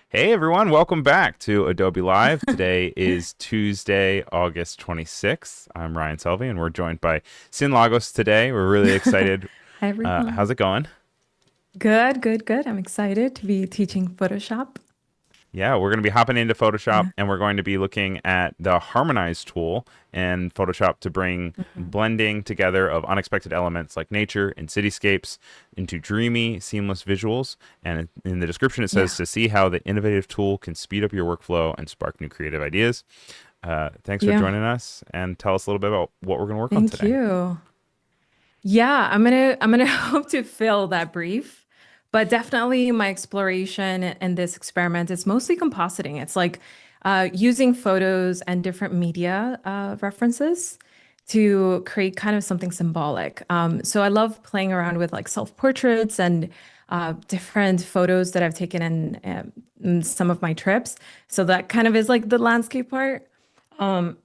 Hey everyone, welcome back to Adobe Live. Today is Tuesday, August 26th. I'm Ryan Selvey and we're joined by Cyn Lagos today. We're really excited. Hi, everyone. How's it going? Good, good, good. I'm excited to be teaching Photoshop. Yeah, we're going to be hopping into Photoshop Yeah. and we're going to be looking at the Harmonize tool in Photoshop to bring Mhm. blending together of unexpected elements like nature and cityscapes into dreamy, seamless visuals. And in the description, it says Yeah. to see how the innovative tool can speed up your workflow and spark new creative ideas. Thanks for Yeah. joining us and tell us a little bit about what we're going to work on Thank today. you. Yeah, I'm gonna hope to fill that brief. But definitely my exploration in this experiment is mostly compositing. It's like using photos and different media references to create kind of something symbolic. So I love playing around with like self-portraits and different photos that I've taken in some of my trips. So that kind of is like the landscape part.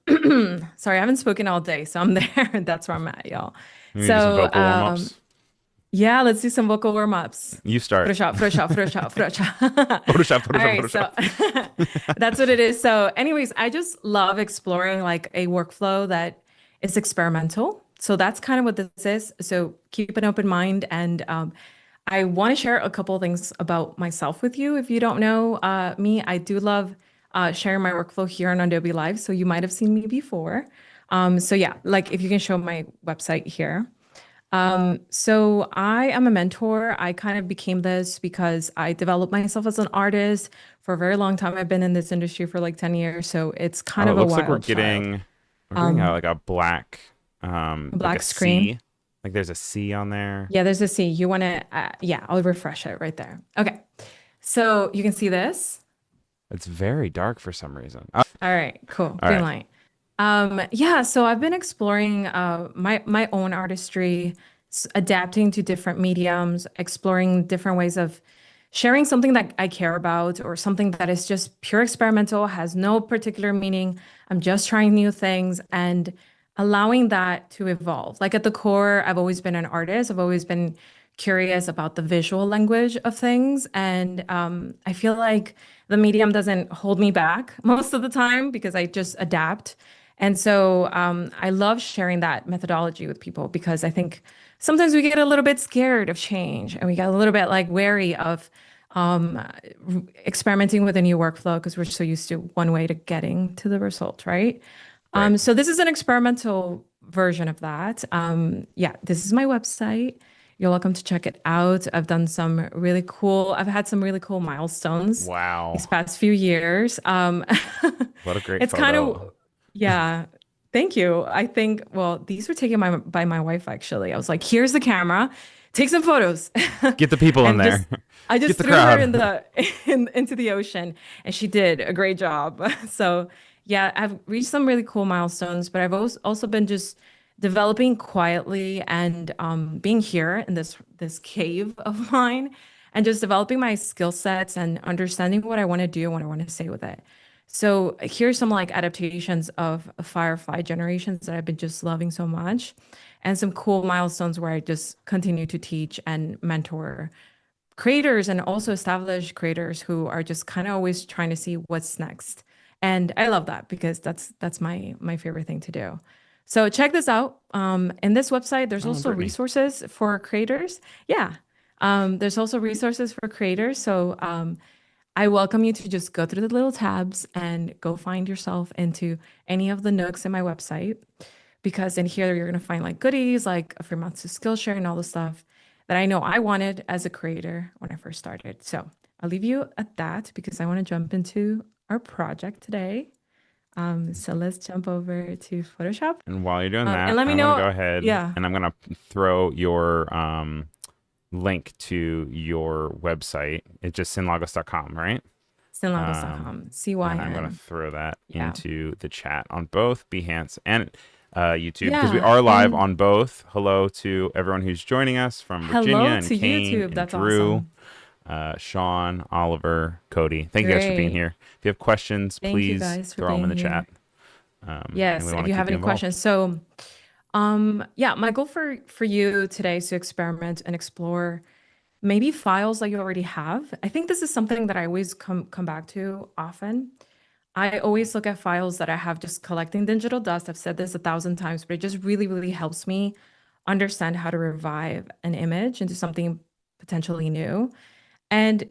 Sorry, I haven't spoken all day, so I'm there. That's where I'm at, y'all. We need to do some So, vocal warm-ups. yeah, let's do some vocal warm-ups. You start. Photoshop, Photoshop, Photoshop, Photoshop. Photoshop, All Photoshop, right, Photoshop. so that's what it is. So, anyways, I just love exploring like a workflow that is experimental. So that's kind of what this is. So keep an open mind, and I want to share a couple of things about myself with you. If you don't know me, I do love sharing my workflow here on Adobe Live. So you might have seen me before. So yeah, like if you can show my website here. So I am a mentor. I kind of became this because I developed myself as an artist for a very long time. I've been in this industry for like 10 years, so it's kind Oh, it of a looks like wild child. we're getting Um, like a black a like a black screen. C. Like there's a C on there. Yeah, there's a C. You want to, yeah, I'll refresh it right there. Okay. So you can see this. It's very dark for some reason. Oh, All right, cool. all Green right. light. Yeah, so I've been exploring my own artistry, adapting to different mediums, exploring different ways of sharing something that I care about or something that is just pure experimental, has no particular meaning. I'm just trying new things and allowing that to evolve. Like at the core, I've always been an artist. I've always been curious about the visual language of things, and I feel like the medium doesn't hold me back most of the time because I just adapt. And so I love sharing that methodology with people because I think sometimes we get a little bit scared of change and we get a little bit like wary of um, experimenting with a new workflow because we're so used to one way to getting to the result, right? Right. So this is an experimental version of that. Yeah, this is my website. You're welcome to check it out. I've had some really cool milestones these Wow. past few years. What a great It's kind photo. of, yeah, thank you. I think, well, these were taken by my wife, actually. I was like, here's the camera, take some photos. Get the people in And there. just, I Get just the threw her crowd. into the ocean and she did a great job. So yeah, I've reached some really cool milestones, but I've also been just developing quietly and being here in this cave of mine and just developing my skill sets and understanding what I want to do and what I want to say with it. So here's some like adaptations of Firefly generations that I've been just loving so much, and some cool milestones where I just continue to teach and mentor creators and also established creators who are just kind of always trying to see what's next. And I love that because that's my favorite thing to do. So check this out. In this website, there's Oh, also Brittany. resources for creators. Yeah. There's also resources for creators. So I welcome you to just go through the little tabs and go find yourself into any of the nooks in my website because in here you're going to find like goodies like a free months of Skillshare and all the stuff that I know I wanted as a creator when I first started. So I'll leave you at that because I want to jump into our project today. So let's jump over to Photoshop. And while you're doing And that, let me I'm gonna know. go ahead Yeah, and I'm gonna throw your link to your website. It's just cynlagos.com, right? Um, cynlagos.com, and I'm gonna CYN. throw that Yeah. into the chat on both Behance and YouTube because we Yeah. are live And on both. Hello to everyone who's joining us from Virginia hello and to Kane YouTube. and That's Drew, awesome. Sean, Oliver, Cody. Thank you guys for being Great. here. If you have questions, Thank you please guys for throw them in being the chat. here. And we Yes, want if to you keep have you any involved. questions. So, yeah, my goal for you today is to experiment and explore maybe files that you already have. I think this is something that I always come back to often. I always look at files that I have just collecting digital dust. I've said this 1,000 times, but it just really, really helps me understand how to revive an image into something potentially new. And,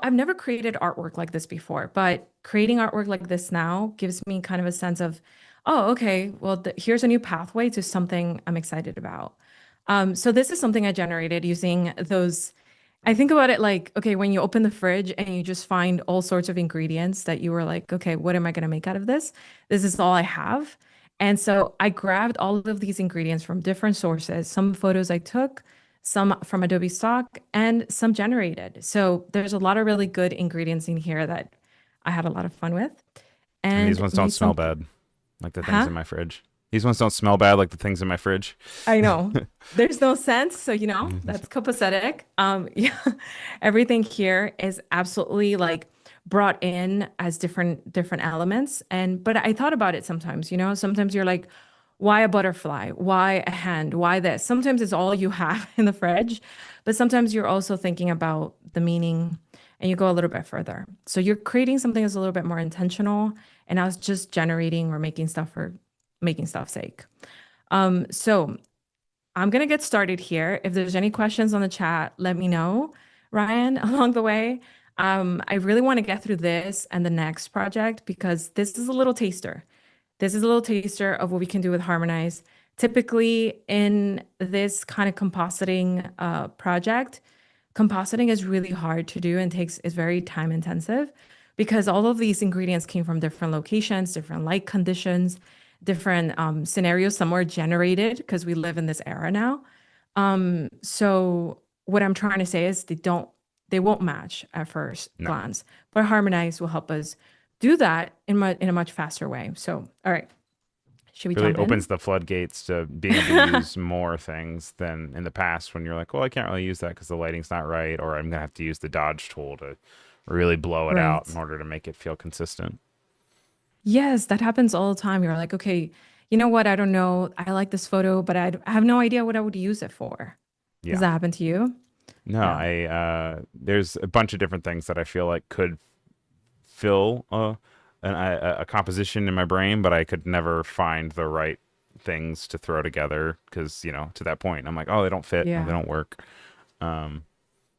I've never created artwork like this before, but creating artwork like this now gives me kind of a sense of, oh, okay, well, here's a new pathway to something I'm excited about. So this is something I generated using those. I think about it like, okay, when you open the fridge and you just find all sorts of ingredients that you were like, okay, what am I going to make out of this? This is all I have. And so I grabbed all of these ingredients from different sources, some photos I took, some from Adobe stock, and some generated. So there's a lot of really good ingredients in here that I had a lot of fun with And these and ones don't made smell something. bad, like the things Huh? in my fridge. These ones don't smell bad like the things in my fridge. I know. There's no sense, so that's copacetic. Yeah, everything here is absolutely like brought in as different elements. And but I thought about it sometimes, sometimes you're like, why a butterfly? Why a hand? Why this? Sometimes it's all you have in the fridge, but sometimes you're also thinking about the meaning and you go a little bit further. So you're creating something that's a little bit more intentional, and I was just generating or making stuff for making stuff's sake. So I'm gonna get started here. If there's any questions on the chat, let me know, Ryan, along the way. I really want to get through this and the next project because this is a little taster. This is a little taster of what we can do with Harmonize. Typically, in this kind of compositing project, compositing is really hard to do and is very time intensive because all of these ingredients came from different locations, different light conditions, different scenarios. Some were generated because we live in this era now. So what I'm trying to say is they won't match at first No, glance, but Harmonize will help us do that in a much faster way. So, all right, should we really jump in? opens the floodgates to being able to use more things than in the past when you're like, well, I can't really use that because the lighting's not right, or I'm gonna have to use the dodge tool to really blow it out in Right. order to make it feel consistent. Yes, that happens all the time. You're like, okay, you know what? I don't know. I like this photo, but I have no idea what I would use it for. Does Yeah. that happen to you? No, Yeah. I there's a bunch of different things that I feel like could fill a composition in my brain, but I could never find the right things to throw together because, to that point, I'm like, oh, they don't fit or they Yeah. don't work. Um,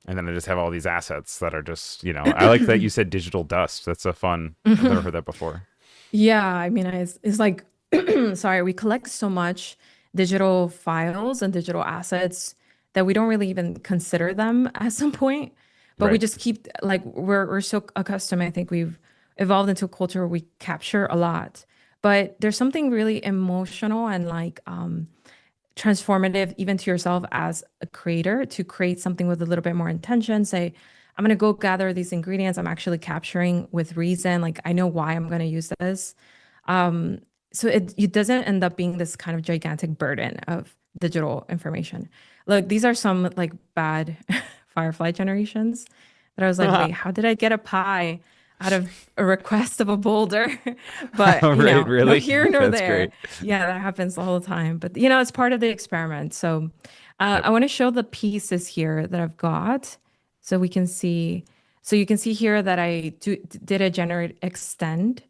and then I just have all these assets that are just, I like that you said digital dust. That's a fun. I've never heard that before. Yeah, I mean, it's like, sorry, we collect so much digital files and digital assets that we don't really even consider them at some point, but we Right. just keep like we're so accustomed. I think we've evolved into a culture where we capture a lot, but there's something really emotional and like transformative even to yourself as a creator to create something with a little bit more intention. Say, I'm going to go gather these ingredients I'm actually capturing with reason. Like, I know why I'm going to use this. Um, so it doesn't end up being this kind of gigantic burden of digital information. Look, these are some like bad Firefly generations that I was like, wait, how did I get a pie out of a request of a boulder? But, Right. no Really? here nor That's there. great. Yeah, that happens all the time. But, it's part of the experiment. So Yep. I want to show the pieces here that I've got so we can see. So you can see here that did a generate extend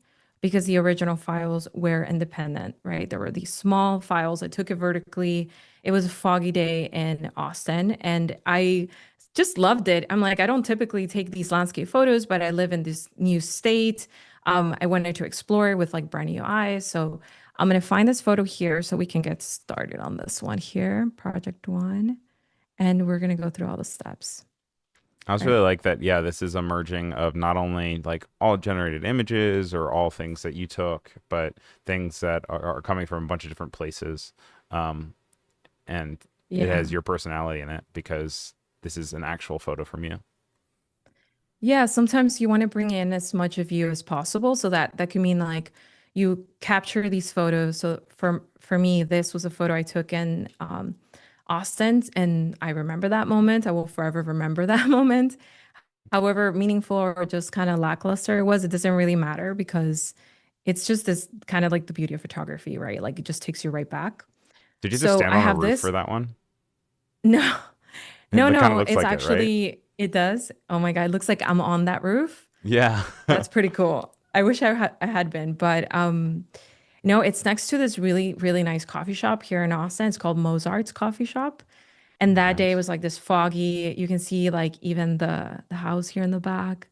because the original files were independent, right? There were these small files. I took it vertically. It was a foggy day in Austin and I just loved it. I'm like, I don't typically take these landscape photos, but I live in this new state. I wanted to explore it with like brand new eyes. So I'm going to find this photo here so we can get started on this one here, project one. And we're going to go through all the steps. I was All right. really like that. Yeah, this is a merging of not only like all generated images or all things that you took, but things that are coming from a bunch of different places. Um, and it Yeah. has your personality in it because this is an actual photo from you. Yeah, sometimes you want to bring in as much of you as possible. So that can mean like you capture these photos. So for me, this was a photo I took in Austin, and I remember that moment. I will forever remember that moment. However meaningful or just kind of lackluster it was, it doesn't really matter because it's just this kind of like the beauty of photography, right? Like it just takes you right back. Did you just So stand I on a have roof for this. that one? No, No, It kind of no, looks it's like it, right? actually, it does. Oh my God, it looks like I'm on that roof. Yeah. That's pretty cool. I wish I had been, but no, it's next to this really, really nice coffee shop here in Austin. It's called Mozart's Coffee Shop. And that day Nice. was like this foggy. You can see like even the house here in the back.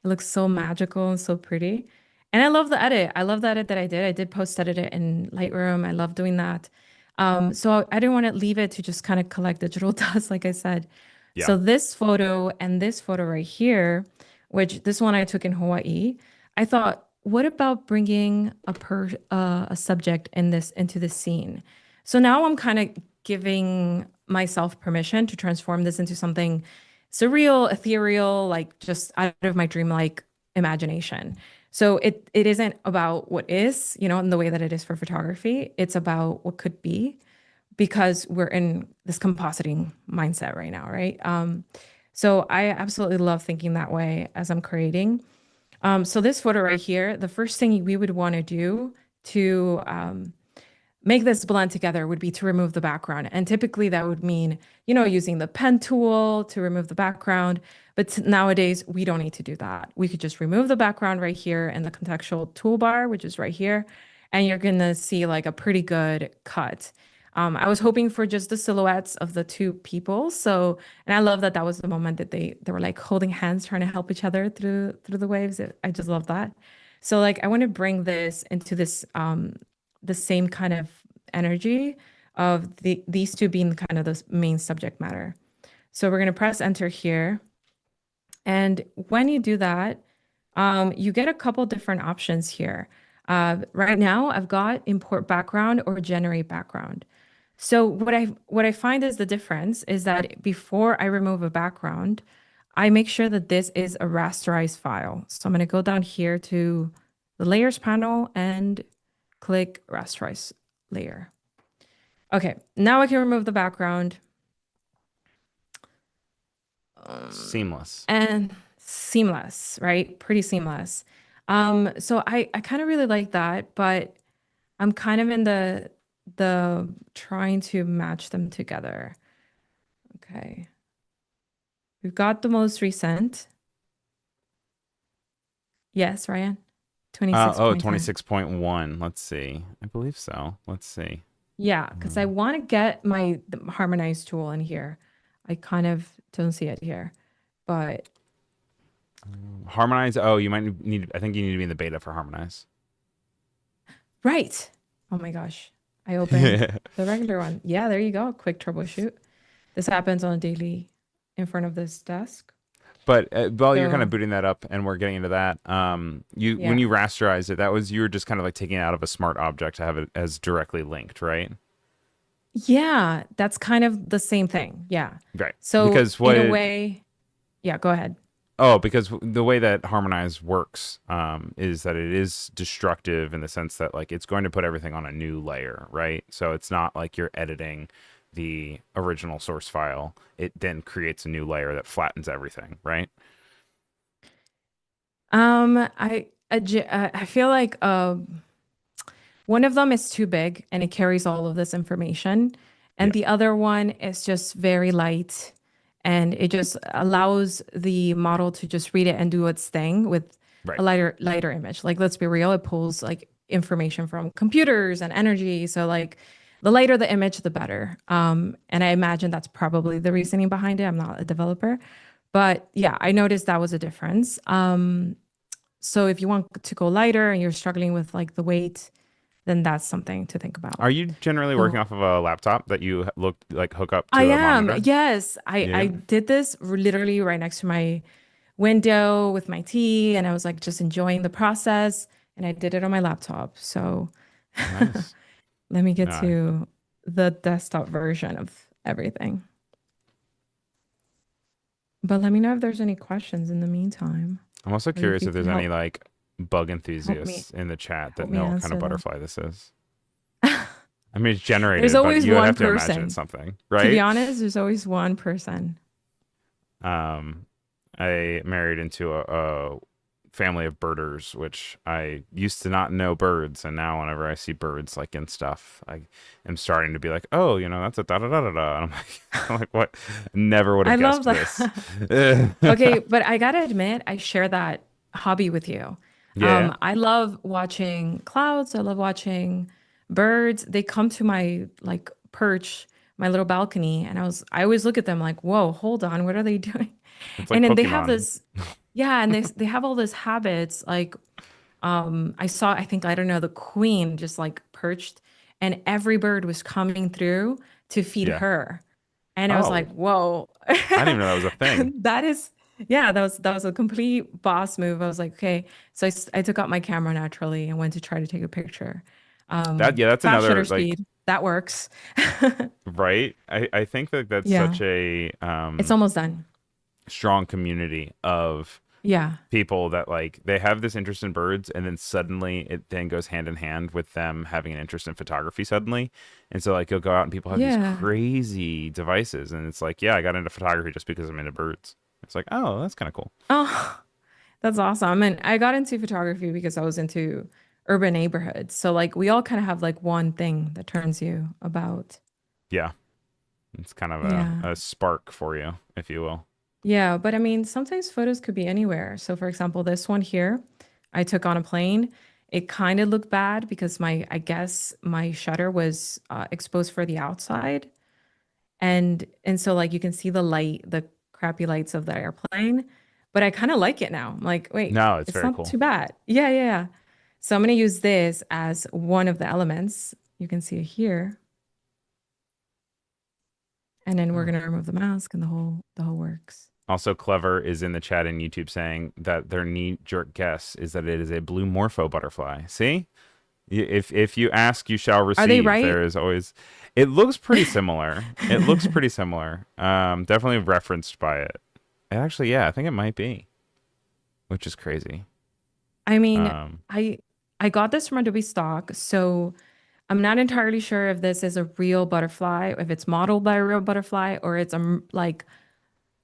It looks so magical and so pretty. And I love the edit. I love the edit that I did. I did post edit it in Lightroom. I love doing that. So I didn't want to leave it to just kind of collect digital dust, like I said. Yeah. So this photo and this photo right here, which this one I took in Hawaii, I thought, what about bringing a subject in this into the scene? So now I'm kind of giving myself permission to transform this into something surreal, ethereal, like just out of my dreamlike imagination. So it isn't about what is, in the way that it is for photography. It's about what could be because we're in this compositing mindset right now, right? So I absolutely love thinking that way as I'm creating. So this photo right here, the first thing we would want to do to make this blend together would be to remove the background. And typically that would mean, using the pen tool to remove the background. But nowadays we don't need to do that. We could just remove the background right here in the contextual toolbar, which is right here. And you're going to see like a pretty good cut. I was hoping for just the silhouettes of the two people. So, and I love that that was the moment that they were like holding hands, trying to help each other through the waves. I just love that. So like I want to bring this into this the same kind of energy of these two being kind of the main subject matter. So we're going to press enter here. And when you do that, you get a couple different options here. Right now, I've got import background or generate background. So what I find is the difference is that before I remove a background, I make sure that this is a rasterized file. So I'm going to go down here to the layers panel and click rasterize layer. Okay, now I can remove the background Seamless. and seamless, right? Pretty seamless. So I kind of really like that, but I'm kind of in the trying to match them together. Okay. We've got the most recent. Yes, Ryan. Oh, 26.10. 26.1. Let's see. I believe so. Let's see. Yeah, because I want to get the Harmonize tool in here. I kind of don't see it here, but Harmonize. Oh, you might need, I think you need to be in the beta for Harmonize. right. Oh my gosh. I opened the regular one. Yeah, there you go. Quick troubleshoot. This happens on a daily in front of this desk. But while you're kind of So, booting that up and we're getting into that, you when yeah. you rasterize it, you were just kind of like taking it out of a smart object to have it as directly linked, right? Yeah, that's kind of the same thing. Yeah. Right. So, Because in a way, yeah, go ahead. because the way that Harmonize works is that it is destructive in the sense that like it's going to put everything on a new layer, right? So it's not like you're editing the original source file. It then creates a new layer that flattens everything, right? I feel like one of them is too big and it carries all of this information, Yeah. and the other one is just very light and it just allows the model to just read it and do its thing with Right. a lighter image. Like let's be real, it pulls like information from computers and energy. So like the lighter the image, the better. And I imagine that's probably the reasoning behind it. I'm not a developer, but yeah, I noticed that was a difference. So if you want to go lighter and you're struggling with like the weight, then that's something to think about. Are you generally working So off of a laptop that you hook up I to a am, monitor? yes, I Yeah. did this literally right next to my window with my tea, and I was like just enjoying the process, and I did it on my laptop. So Nice. let me get No, to the desktop version of everything. But let me know if there's any questions in the meantime, I'm also or if curious you if can there's any like bug help me enthusiasts in the chat that help me know what kind of answer them. butterfly this is. I mean, it's There's generated, but always you would one have to imagine it's person. something, To be right? honest, there's always one person. Um, I married into a family of birders, which I used to not know birds, and now whenever I see birds like in stuff, I am starting to be like, oh, that's a da da da da da. And I'm like, I'm like, what? Never would I have love guessed this. that. Okay, but I gotta admit, I share that hobby with you. Yeah, I love watching clouds. I love watching birds. They come to my like perch, my little balcony, and I always look at them like, whoa, hold on, what are they doing? it's like And then they have Pokemon. this, yeah, and they have all these habits. Like I saw, I think, I don't know, the queen just like perched, and every bird was coming through to feed Yeah. her. And I was like, Oh, whoa. I didn't even know that was a thing. That is, yeah, that was a complete boss move. I was like, okay. So I took out my camera naturally and went to try to take a picture. Yeah, that's Fast shutter another like speed, that works. right. I think that that's Yeah, such a it's almost done. strong community of Yeah. people that like they have this interest in birds and then suddenly it then goes hand in hand with them having an interest in photography suddenly. And so like you'll go out and people have these Yeah. crazy devices and it's like, yeah, I got into photography just because I'm into birds. It's like, oh, that's kind of cool. Oh, that's awesome. And I got into photography because I was into urban neighborhoods. So like we all kind of have like one thing that turns you about. Yeah. It's kind of Yeah. a spark for you, if you will. Yeah, but I mean, sometimes photos could be anywhere. So, for example, this one here, I took on a plane. It kind of looked bad because I guess my shutter was exposed for the outside, and so like you can see the light, the crappy lights of the airplane. But I kind of like it now. I'm like, wait, No, it's it's very not cool. too bad. Yeah, yeah, yeah. So I'm gonna use this as one of the elements. You can see it here, and then we're Oh. gonna remove the mask, and the whole works. Also, Clever is in the chat in YouTube saying that their knee jerk guess is that it is a blue morpho butterfly. See? If you ask, you shall Are they receive. right? There is always. It looks pretty similar. It looks pretty similar. Definitely referenced by it. Actually, yeah, I think it might be, which is crazy. I mean, Um, I I got this from Adobe stock, so I'm not entirely sure if this is a real butterfly, if it's modeled by a real butterfly, or it's like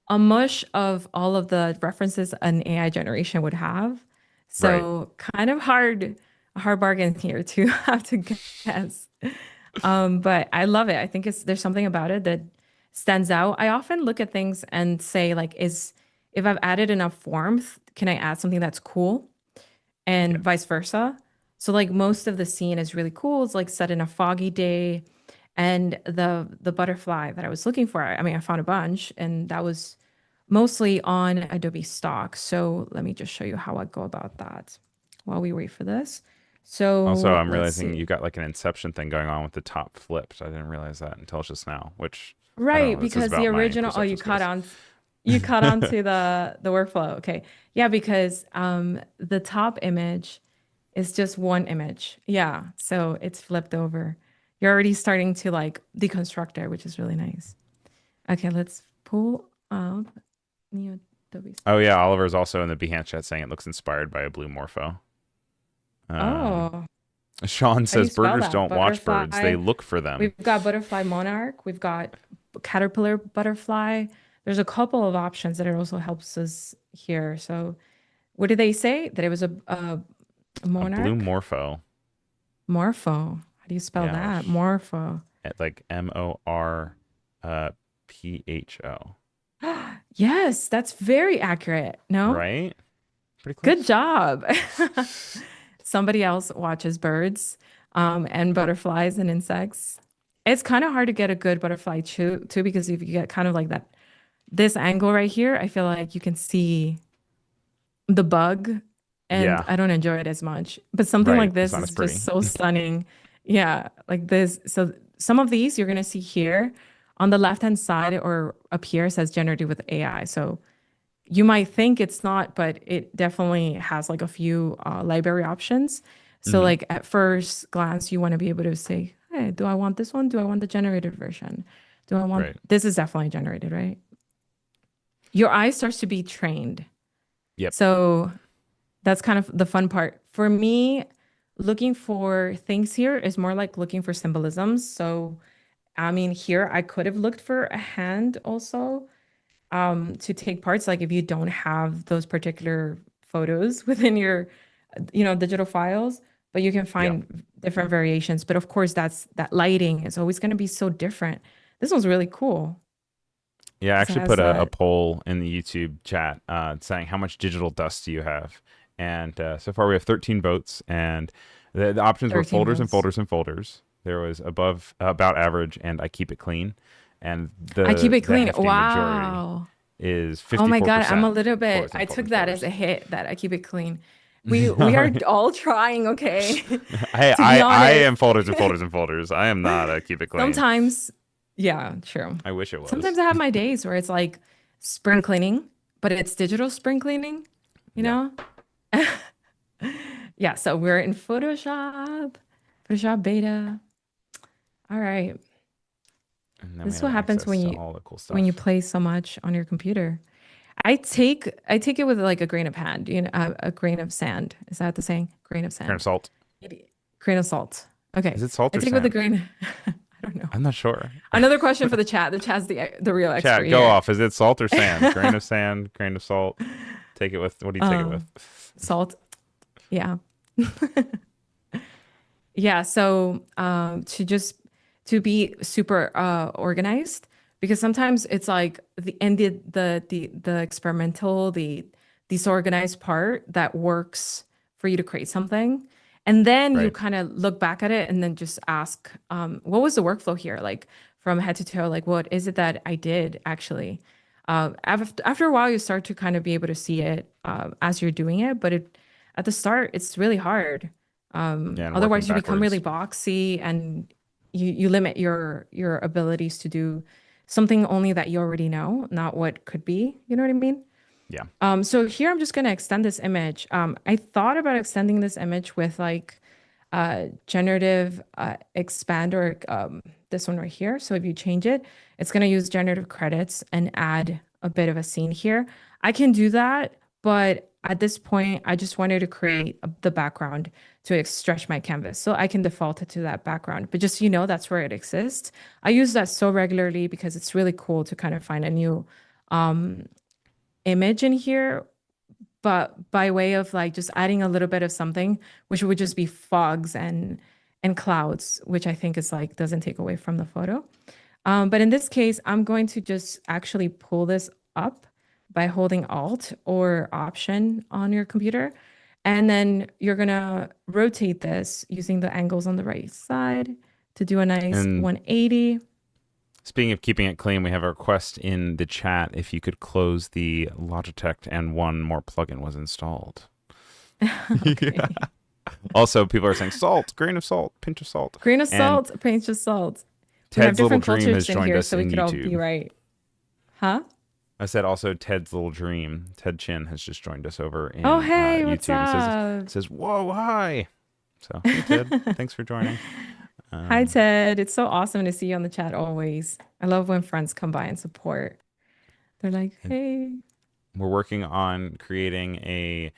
a mush of all of the references an AI generation would have. right. So kind of a hard bargain here to have to guess. But I love it. I think there's something about it that stands out. I often look at things and say like, is if I've added enough warmth, can I add something that's cool? Yeah. And vice versa. So like most of the scene is really cool. It's like set in a foggy day. And the butterfly that I was looking for, I mean, I found a bunch and that was mostly on Adobe stock. So let me just show you how I go about that while we wait for this. Also, So I'm let's realizing see. you got like an Inception thing going on with the top flipped. I didn't realize that until just now, which I don't Right, know. This is because the about my original, oh, perception skills. you caught on to the workflow. Okay. Yeah, because the top image is just one image. Yeah. So it's flipped over. You're already starting to like deconstruct it, which is really nice. Okay, let's pull out Neo Adobe Oh Stock. yeah, Oliver's also in the Behance chat saying it looks inspired by a blue morpho. Um, Oh, Sean how do you says spell birders that? don't watch birds; they Butterfly. look for them. We've got butterfly monarch. We've got caterpillar butterfly. There's a couple of options that it also helps us here. So, what did they say? That it was a A blue monarch? morpho. Morpho. How do you spell Yeah, that? Morpho. like MOR uh PHO. Yes, that's very accurate. No? Right? Pretty Good close. job. Somebody else watches birds, and butterflies and insects. It's kind of hard to get a good butterfly too, because if you get kind of like this angle right here, I feel like you can see the bug, and Yeah, I don't enjoy it as much. But something right. like It's this not as is just pretty. so stunning. Yeah, like this. So some of these you're gonna see here on the left-hand side or up here says generated with AI. So you might think it's not, but it definitely has like a few library options. So Hmm. like at first glance, you want to be able to say, hey, do I want this one? Do I want the generated version? Do I want, Right. this is definitely generated, right? Your eye starts to be trained. Yep. So that's kind of the fun part. For me, looking for things here is more like looking for symbolisms. So, I mean, here I could have looked for a hand also to take parts. Like if you don't have those particular photos within your, digital files, but you can Yeah. find different variations. But of course, that lighting is always going to be so different. This one's really cool Yeah, I because it actually has put a that poll in the YouTube chat saying how much digital dust do you have? And so far we have 13 votes, and the options were 13 folders and votes. folders and folders. There was above about average and I keep it clean, and I keep it the clean. hefty majority Wow. is Oh my God, I'm a 54% little bit, folders and I took folders that as a folders. hit that I keep it clean. We are all trying, okay? Hey, To be I honest. am folders and folders and folders. I am not a keep it clean. Sometimes, yeah, true. I wish it was. Sometimes I have my days where it's like spring cleaning, but it's digital spring cleaning, you Yeah. know? Yeah, so we're in Photoshop, Photoshop beta. All right. And then we This is have what happens access to all the cool when you stuff. play so much on your computer. I take it with like a grain of hand, a grain of sand. Is that the saying? Grain of Grain of sand. salt. Maybe. Grain of salt. Okay. Is it salt I or take it with a sand? grain. I don't know. I'm not sure. Another question for the chat. The chat's the real expert Chat, go here. off. Is it salt or sand? Grain of sand, grain of salt. Take it with, what do you take it with? Salt. Yeah. Yeah. So to be super organized, because sometimes it's like the experimental, the disorganized part that works for you to create something. And then you Right. kind of look back at it and then just ask, what was the workflow here? Like from head to toe, like what is it that I did actually? After a while, you start to kind of be able to see it as you're doing it, but at the start, it's really hard. Yeah, and working Otherwise, you become really backwards. boxy and you limit your abilities to do something only that you already know, not what could be. You know what I mean? Yeah. So here I'm just going to extend this image. I thought about extending this image with like generative expand or this one right here. So if you change it, it's going to use generative credits and add a bit of a scene here. I can do that, but at this point, I just wanted to create the background to stretch my canvas. So I can default it to that background. But just so you know, that's where it exists. I use that so regularly because it's really cool to kind of find a new image in here, but by way of like just adding a little bit of something, which would just be fogs and clouds, which I think is like doesn't take away from the photo. But in this case, I'm going to just actually pull this up by holding Alt or Option on your computer. And then you're gonna rotate this using the angles on the right side to do a nice And 180. speaking of keeping it clean, we have a request in the chat if you could close the Logitech and one more plugin was installed. Okay. Also, people are saying salt, grain of salt, pinch of salt. Grain of And salt, pinch of salt. We have Ted's Little different Dream has cultures in joined here, us so we in could all be YouTube. right. Huh? I said also Ted's Little Dream. Ted Chin has just joined us over Oh, in hey, what's YouTube. up? It says, whoa, hi. So, hey, Ted, thanks for joining. Hi, Um, Ted. It's so awesome to see you on the chat always. I love when friends come by and support. They're like, and hey. we're working on creating a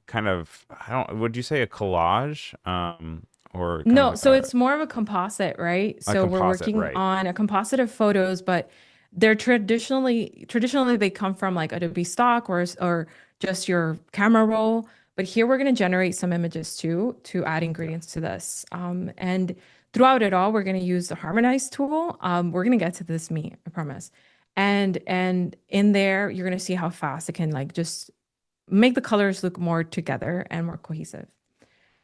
kind of, I don't, would you say a collage? Or kind of No, like so it's more of a composite, right? a So we're composite, working right? on a composite of photos, but they're traditionally they come from like Adobe stock or just your camera roll. But here we're going to generate some images too to add Yeah. ingredients to this. And throughout it all, we're going to use the Harmonize tool. We're going to get to this meet, I promise. And in there, you're going to see how fast it can like just make the colors look more together and more cohesive.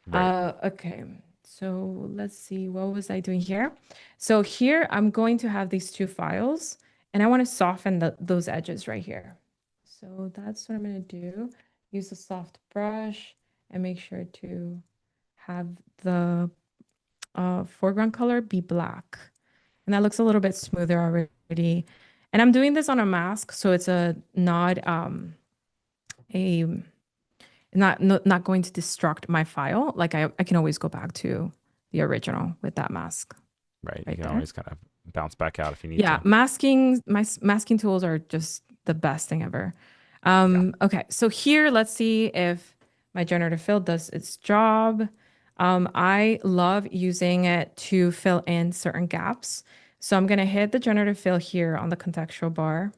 Right. Okay, so let's see, what was I doing here? So here I'm going to have these two files and I want to soften those edges right here. So that's what I'm going to do. Use a soft brush and make sure to have the foreground color be black. And that looks a little bit smoother already. And I'm doing this on a mask, so it's a a not going to destruct my file. Like I can always go back to the original with that mask Right. You right can there. always kind of bounce back out if you need Yeah, to. masking tools are just the best thing ever. Yeah. Okay, so here let's see if my generative fill does its job. I love using it to fill in certain gaps. So I'm gonna hit the generative fill here on the contextual bar.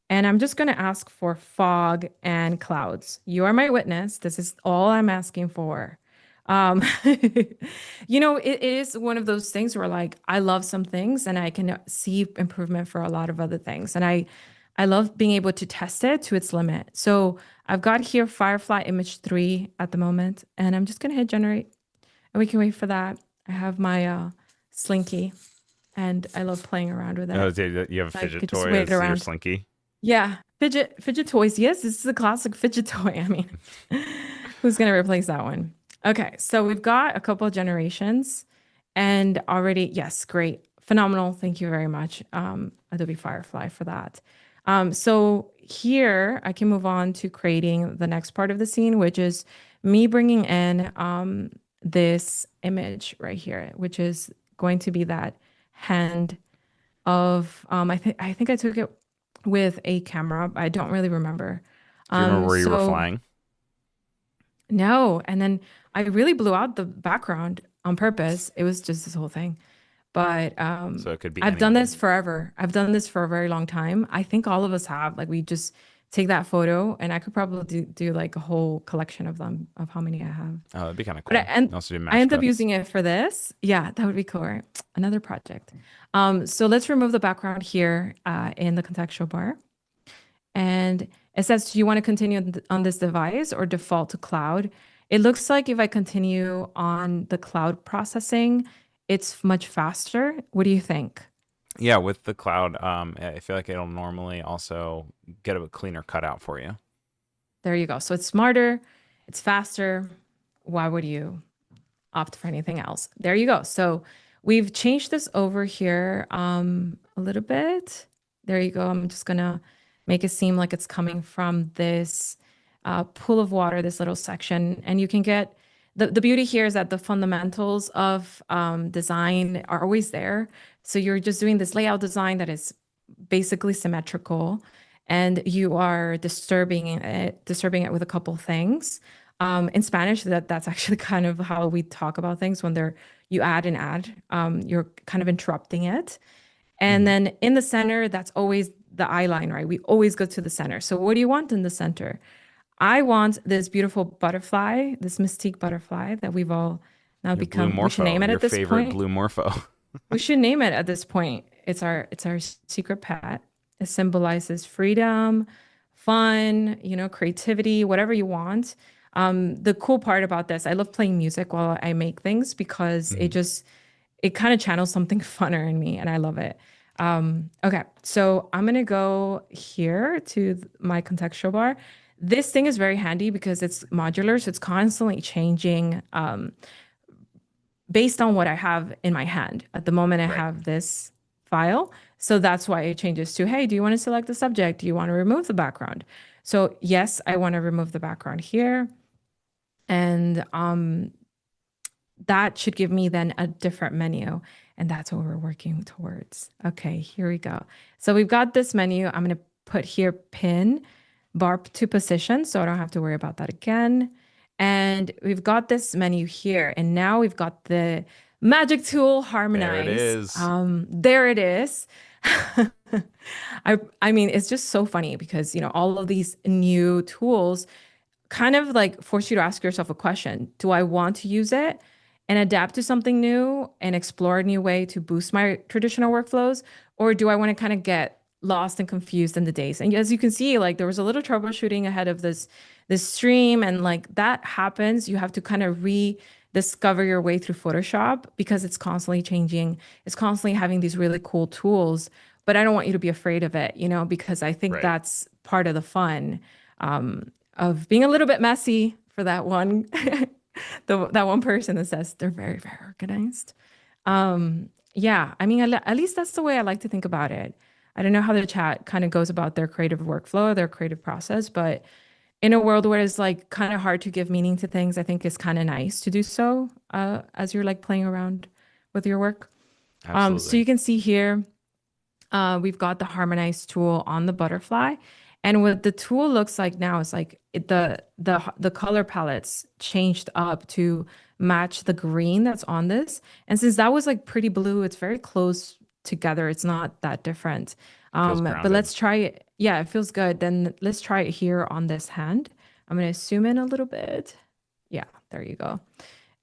And I'm just going to ask for fog and clouds. You are my witness. This is all I'm asking for. Um, it is one of those things where like I love some things and I can see improvement for a lot of other things. And I love being able to test it to its limit. So I've got here Firefly image 3 at the moment, and I'm just gonna hit generate and we can wait for that. I have my Slinky and I love playing around with Oh, it. you have a So I fidget could just toy wait as your around. slinky. Yeah, fidget toys. Yes, this is a classic fidget toy. I mean, who's gonna replace that one? Okay, so we've got a couple of generations and already, yes, great. Phenomenal. Thank you very much, Adobe Firefly for that. So here I can move on to creating the next part of the scene, which is me bringing in this image right here, which is going to be that hand of I think I took it with a camera. I don't really remember. Do you remember where you were So flying? no, and then I really blew out the background on purpose. It was just this whole thing. But So it could be I've done anywhere. this forever. I've done this for a very long time. I think all of us have. Like we just take that photo, and I could probably do like a whole collection of them of how many I have. Oh, that'd be kind of But cool. You also do I match end up cuts. using it for this. Yeah, that would be cool, right? Another project. So let's remove the background here in the contextual bar. And it says, do you want to continue on this device or default to cloud? It looks like if I continue on the cloud processing, it's much faster. What do you think? Yeah, with the cloud, I feel like it'll normally also get a cleaner cutout for you. There you go. So it's smarter, it's faster. Why would you opt for anything else? There you go. So we've changed this over here a little bit. There you go. I'm just gonna make it seem like it's coming from this pool of water, this little section. And you can get the beauty here is that the fundamentals of design are always there. So you're just doing this layout design that is basically symmetrical, and you are disturbing it with a couple things. In Spanish, that's actually kind of how we talk about things when they're you add and add. You're kind of interrupting it. And Hmm. then in the center, that's always the eye line, right? We always go to the center. So what do you want in the center? I want this beautiful butterfly, this mystique butterfly that we've all now Your blue become. We should morpho, name it your at this favorite point. blue morpho. We should name it at this point. It's our secret pet. It symbolizes freedom, fun, creativity, whatever you want. The cool part about this, I love playing music while I make things because Mhm. it kind of channels something funner in me and I love it. Okay, so I'm gonna go here to my contextual bar. This thing is very handy because it's modular, so it's constantly changing based on what I have in my hand. At the moment, I Right. have this file. So that's why it changes to, hey, do you want to select the subject? Do you want to remove the background? So yes, I want to remove the background here. And that should give me then a different menu. And that's what we're working towards. Okay, here we go. So we've got this menu. I'm going to put here pin bar to position, so I don't have to worry about that again. And we've got this menu here. And now we've got the magic tool, There it Harmonize. is. There it is. I mean, it's just so funny because, all of these new tools kind of like force you to ask yourself a question. Do I want to use it and adapt to something new and explore a new way to boost my traditional workflows? Or do I want to kind of get lost and confused in the days? And as you can see, like there was a little troubleshooting ahead of this stream, and like that happens. You have to kind of rediscover your way through Photoshop because it's constantly changing. It's constantly having these really cool tools. But I don't want you to be afraid of it, because I think Right. that's part of the fun of being a little bit messy for that one, that one person that says they're very, very organized. Yeah, I mean, at least that's the way I like to think about it. I don't know how the chat kind of goes about their creative workflow, their creative process, but in a world where it's like kind of hard to give meaning to things, I think it's kind of nice to do so as you're like playing around with your work. So Absolutely. you can see here, we've got the Harmonize tool on the butterfly. And what the tool looks like now is like the color palettes changed up to match the green that's on this. And since that was like pretty blue, it's very close together. It's not that different. Feels But grounded. let's try it. Yeah, it feels good. Then let's try it here on this hand. I'm going to zoom in a little bit. Yeah, there you go.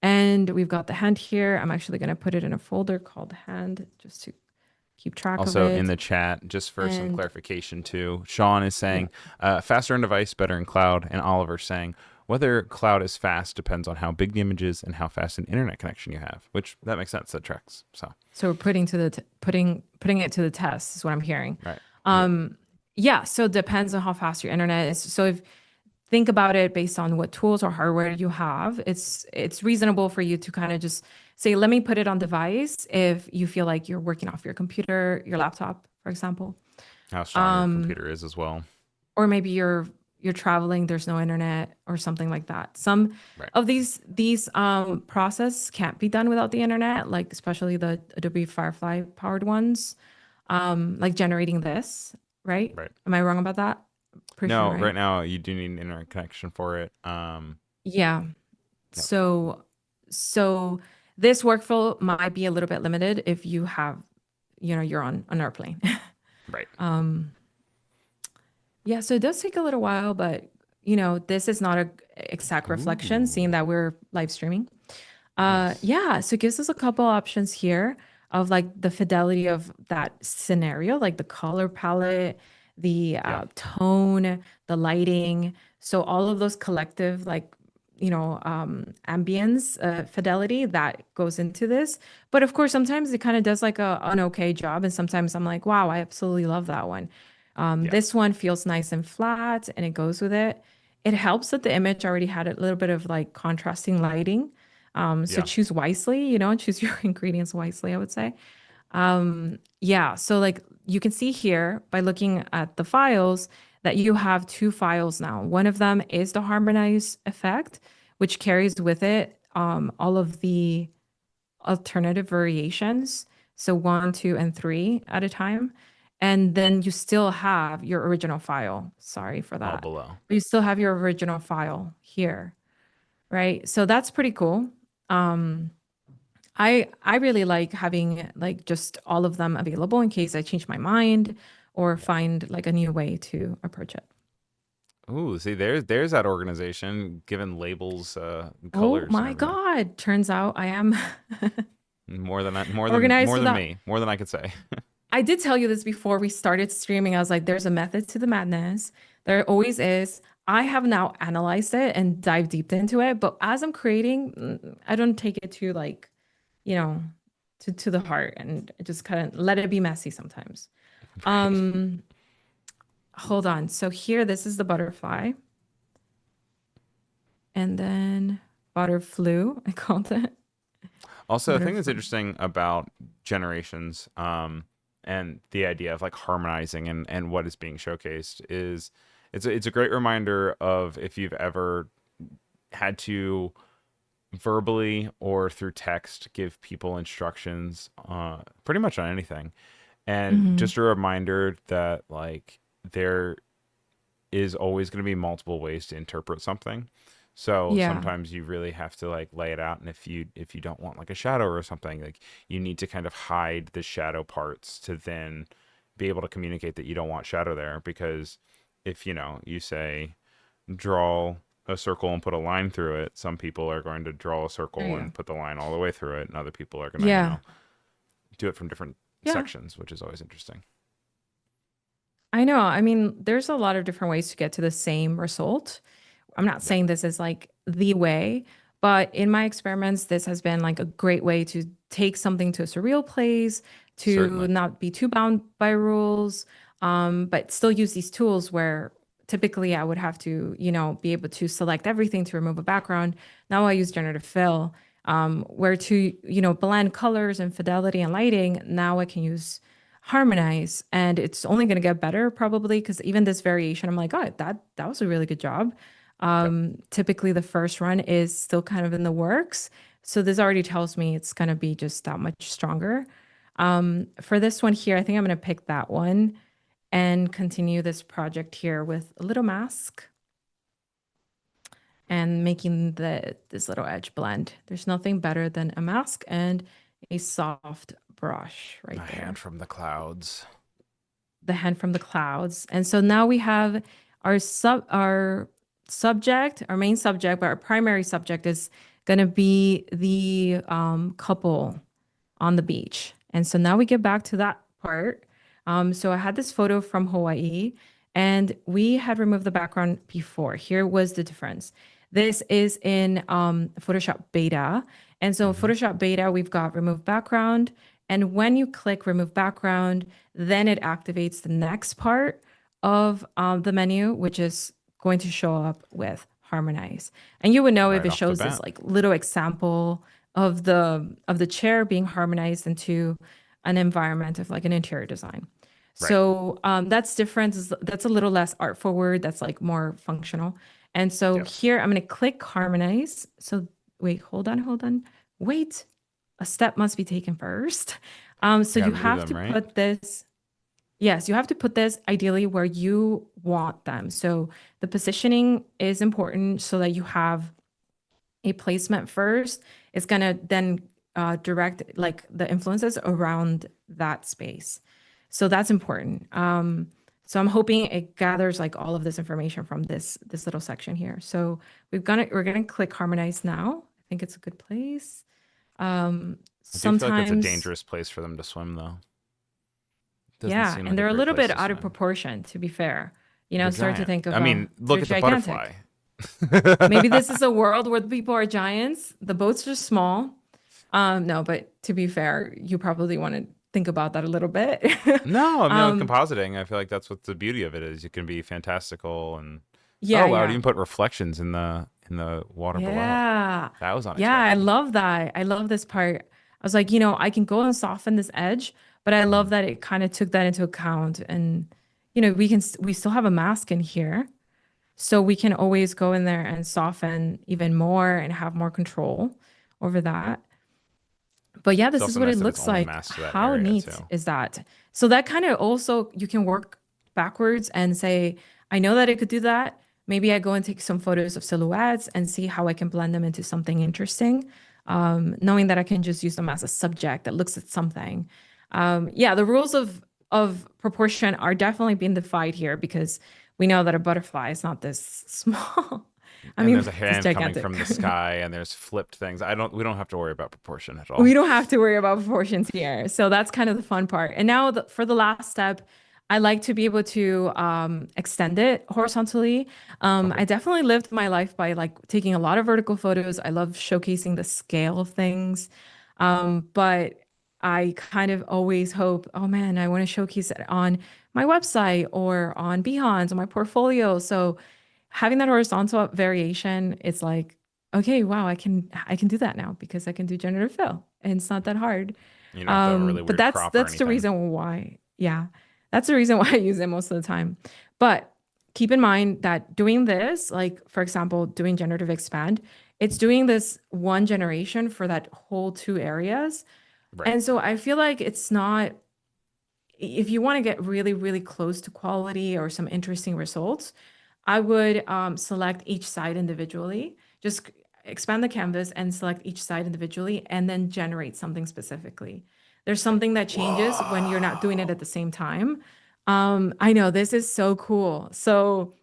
And we've got the hand here. I'm actually going to put it in a folder called hand just to keep track of Also in it. the chat, just for some And clarification too, Sean is yeah, saying faster on device, better in cloud, and Oliver saying whether cloud is fast depends on how big the image is and how fast an internet connection you have. Which that makes sense. That tracks. So so we're putting to the putting it to the test is what I'm hearing. right, yep, Um, yeah, so it depends on how fast your internet is. So if think about it based on what tools or hardware you have, it's reasonable for you to kind of just say, let me put it on device if you feel like you're working off your computer, your laptop, for example. how strong your computer is as well. Or maybe you're traveling, there's no internet or something like that. Some Right, of these process can't be done without the internet, like especially the Adobe Firefly powered ones, like generating this, right? right. Am I wrong about that? Pretty sure, No, right right? now you do need an internet connection for it. Yeah. Yep, So so this workflow might be a little bit limited if you have, you're on an airplane. right. Yeah, so it does take a little while, but this is not a exact reflection, seeing Ooh, that we're live streaming. nice. Yeah, so it gives us a couple options here of like the fidelity of that scenario, like the color palette, the Yeah, tone, the lighting. So all of those collective like ambience fidelity that goes into this. But of course, sometimes it kind of does like an okay job, and sometimes I'm like, wow, I absolutely love that one. yeah, This one feels nice and flat, and it goes with it. It helps that the image already had a little bit of like contrasting lighting. So yeah. choose wisely, choose your ingredients wisely, I would say. Yeah, so like you can see here by looking at the files that you have two files now. One of them is the harmonize effect, which carries with it all of the alternative variations. So one, two, and three at a time. And then you still have your original file. Sorry for All that. below. But you still have your original file here, right? So that's pretty cool. I really like having like just all of them available in case I change my mind or Yeah. find like a new way to approach it. Ooh, see, there's that organization given labels, Oh colors, and my everything. God. Turns out I am organized More with than that. me, more than I could say. I did tell you this before we started streaming. I was like, there's a method to the madness. There always is. I have now analyzed it and dived deep into it. But as I'm creating, I don't take it to like, you know, to the heart and I just kind of let it be messy sometimes. Right. Um, Hold on. So here, this is the butterfly. And then butterflu, I called it. Also, a thing that's Butterfly. interesting about generations, and the idea of like harmonizing and what is being showcased is it's a great reminder of if you've ever had to verbally or through text give people instructions, pretty much on anything, and Hmm. just a reminder that like there is always going to be multiple ways to interpret something. So Yeah. sometimes you really have to like lay it out, and if you don't want like a shadow or something, like you need to kind of hide the shadow parts to then be able to communicate that you don't want shadow there, because if you say draw a circle and put a line through it, some people are going to draw a There circle you go. and put the line all the way through it, and other people are going to Yeah. do it from different Yeah. sections, which is always interesting. I know. I mean, there's a lot of different ways to get to the same result. I'm not Yep, saying this is like the way, but in my experiments, this has been like a great way to take something to a surreal place, to certainly. not be too bound by rules, but still use these tools where typically I would have to, be able to select everything to remove a background. Now I use generative fill, where to, blend colors and fidelity and lighting. Now I can use harmonize and it's only going to get better probably because even this variation I'm like, oh, that was a really good job. Yep. Typically the first run is still kind of in the works, so this already tells me it's going to be just that much stronger. For this one here, I think I'm going to pick that one and continue this project here with a little mask and making this little edge blend. There's nothing better than a mask and a soft brush A right hand there. from the clouds. the hand from the clouds. And so now we have our subject, our main subject, but our primary subject is going to be the couple on the beach. And so now we get back to that part. So I had this photo from Hawaii and we had removed the background before. Here was the difference. This is in Photoshop Beta. And so Hmm. Photoshop Beta, we've got remove background. And when you click remove background, then it activates the next part of the menu, which is going to show up with Harmonize. And you would know if Right it off the shows this bat. like little example of the chair being harmonized into an environment of like an interior design. Right. So that's different. That's a little less art forward. That's like more functional. And so Yep. here I'm going to click harmonize. So wait, hold on. Wait, a step must be taken first. So I got you to move have them, to right? put this, yes, you have to put this ideally where you want them. So the positioning is important so that you have a placement first. It's going to then direct like the influences around that space. So that's important. So I'm hoping it gathers like all of this information from this little section here. So we're gonna click harmonize now. I think it's a good place. I do feel like that's a Sometimes, dangerous place for them to swim, though. Doesn't yeah, seem and like a they're a great little place bit to out of swim. proportion, to be fair. They're Start to giant. think of I mean, they're look at the butterfly. gigantic. Maybe this is a world where the people are giants. The boats are small. No, but to be fair, you probably want to think about that a little bit. No, I mean, like, Um, compositing. I feel like that's what the beauty of it is. You can be fantastical and yeah, oh wow, to yeah. even put reflections in the water below. Yeah. That was Yeah, I unexpected. love that. I love this part. I was like, I can go and soften this edge, but I love Mhm. that it kind of took that into account. And, we still have a mask in here. So we can always go in there and soften even more and have more control over that. But yeah, It's this is also what it nice that it's looks only like. masked to that How area neat too. is that? So that kind of also you can work backwards and say, I know that I could do that. Maybe I go and take some photos of silhouettes and see how I can blend them into something interesting. Knowing that I can just use them as a subject that looks at something. Yeah, the rules of proportion are definitely being defied here because we know that a butterfly is not this small. I And mean, there's a it's hand coming from gigantic. the sky and there's flipped things. We don't have to worry about proportion at We all. don't have to worry about proportions here. So that's kind of the fun part. And now for the last step, I like to be able to extend it horizontally. Okay. I definitely lived my life by like taking a lot of vertical photos. I love showcasing the scale of things. But I kind of always hope, oh man, I want to showcase it on my website or on Behance, on my portfolio. So having that horizontal variation, it's like, okay, wow, I can do that now because I can do generative fill and it's not that hard. You don't have to have a really But weird that's crop or that's the anything. reason why, yeah, that's the reason why I use it most of the time. But keep in mind that doing this, like for example, doing generative expand, it's doing this one generation for that whole two areas. Right. And so I feel like it's not, if you want to get really, really close to quality or some interesting results, I would select each side individually. Just expand the canvas and select each side individually and then generate something specifically. There's something that changes when you're not doing it Whoa. at the same time. I know this is so cool. So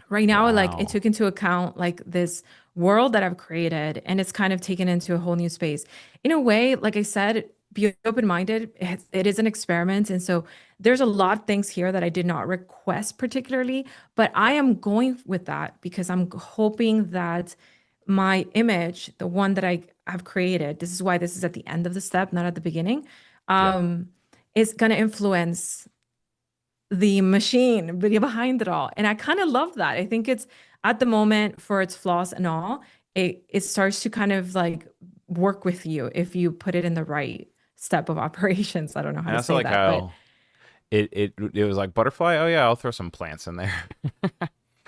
right now, like it Wow. took into account like this world that I've created and it's kind of taken into a whole new space. In a way, like I said, be open-minded. It is an experiment. And so there's a lot of things here that I did not request particularly, but I Yep. am going with that because I'm hoping that my image, the one that I have created, this is why this is at the end of the step, not at the beginning, Yep. um, is going to influence the machine behind it all. And I kind of love that. I think it's at the moment for its flaws and all, it starts to kind of like work with you if you put it in the right step of operations. I don't know how I to also say like that, but how it was like butterfly. Oh yeah, I'll throw some plants in there,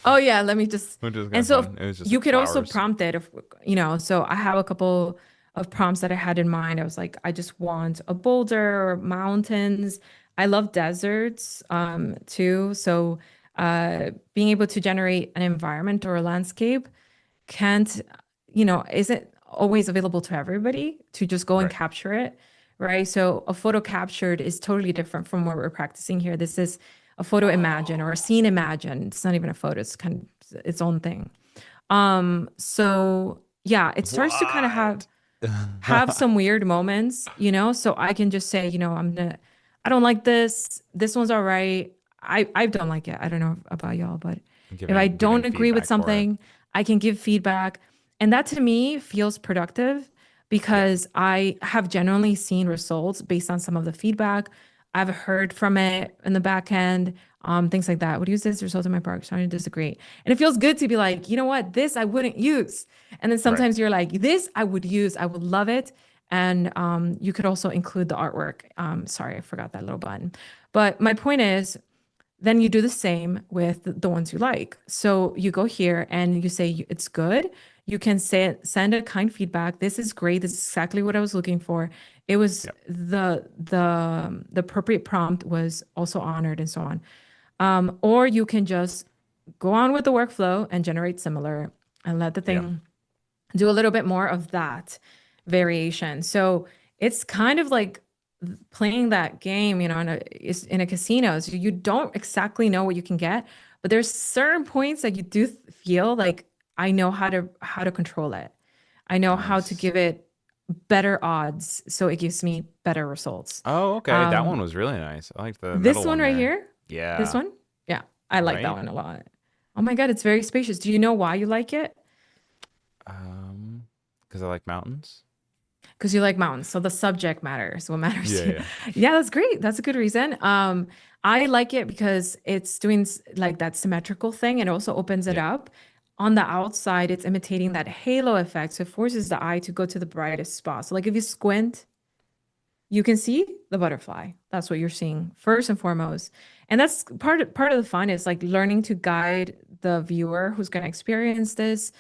oh yeah, let me just, which is kind and of so fun. It was just you like could also flowers. prompt it if, so I have a couple of prompts that I had in mind. I was like, I just want a boulder or mountains. I love deserts too. So being able to generate an environment or a landscape can't, isn't always available to everybody to just go and Right. capture it, right? So a photo captured is totally different from what we're practicing here. This is a photo imagine or a Oh, scene imagine. It's not even a photo, it's kind of its own thing. So yeah, it starts to kind of what? have some weird moments, so I can just say, I don't like this. This one's all right. I don't like it. I don't know about y'all, but if I Giving don't agree with feedback for it. something, I can give feedback. And that to me feels productive Yeah, because I have genuinely seen results based on some of the feedback. I've heard from it in the back end, things like that. Would use this result in my park. Trying to disagree. And it feels good to be like, you know what, this I wouldn't use. And then right. sometimes you're like, this I would use, I would love it. And you could also include the artwork. Sorry, I forgot that little button. But my point is, then you do the same with the ones you like. So you go here and you say it's good. You can say send a kind feedback. This is great. This is exactly what I was looking for. It was Yep. the appropriate prompt was also honored and so on. Or you can just go on with the workflow and generate similar and let the Yeah. thing do a little bit more of that variation. So it's kind of like playing that game, in a casino. So you don't exactly know what you can get, but there's certain points that you do feel like I know how to control it. I know how to Nice. give it better odds, so it gives me better results. Oh, okay. That one Um, was really nice. I like the this middle one one right there. here, this Yeah. one, yeah, I like that Right. one a lot. Oh my God, it's very spacious. Do you know why you like it? Um, because I like mountains. Because you like mountains. So the subject matters, what matters Yeah, to you. yeah. Yeah, that's great. That's a good reason. I like it because it's doing like that symmetrical thing and also opens it Yeah. up. On the outside, it's imitating that halo effect. So it forces the eye to go to the brightest spot. So like if you squint, you can see the butterfly. That's what you're seeing first and foremost. And that's part of the fun is like learning to guide the viewer who's going to experience this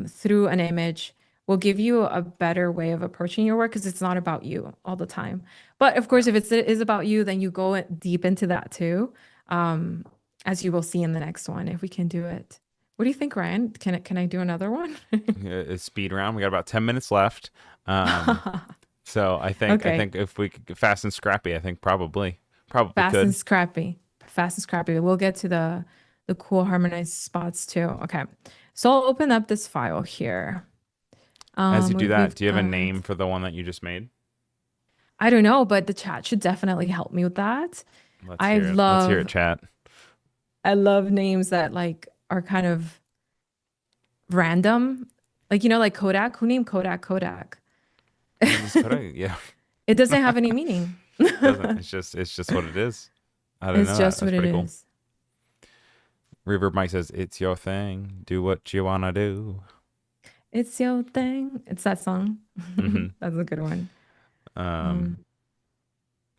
through an image will give you a better way of approaching your work because it's not about you all the time. But of course, Yeah. if it is about you, then you go deep into that too, um, as you will see in the next one if we can do it. What do you think, Ryan? Can I do another one? It's speed round. We got about 10 minutes left. Um, so I Okay. think if we could get fast and scrappy, I think probably Fast and could. scrappy. Fast and scrappy. We'll get to the cool harmonized spots too. Okay. So I'll open up this file here. As you do that, We've do you have a got, name for the one that you just made? I don't know, but the chat should definitely help me with that. Let's I hear it. Let's hear it, love chat. I love names that like are kind of random. Like like Kodak. Who named Kodak Kodak? You just could have, yeah. It doesn't have any meaning. Doesn't. It's just what it is. I didn't It's know that. just That's what it pretty cool. is. Reverb Mike says, "It's your thing. Do what you wanna do." It's your thing. It's that song. Hmm. That's a good one. Um, Um,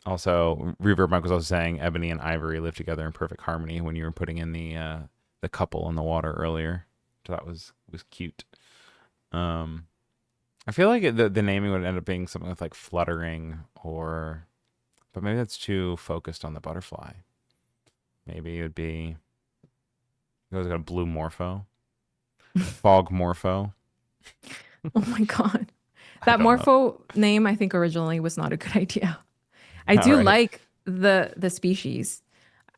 Also, Reverb Mike was also saying Ebony and Ivory live together in perfect harmony when you were putting in the couple in the water earlier. So that was cute. Um, I feel like the naming would end up being something with like fluttering or, but maybe that's too focused on the butterfly. Maybe it would be. You guys got a blue morpho, fog morpho. oh my God. I That don't know. Morpho name, I think originally was not a good idea. I All do right, like the species.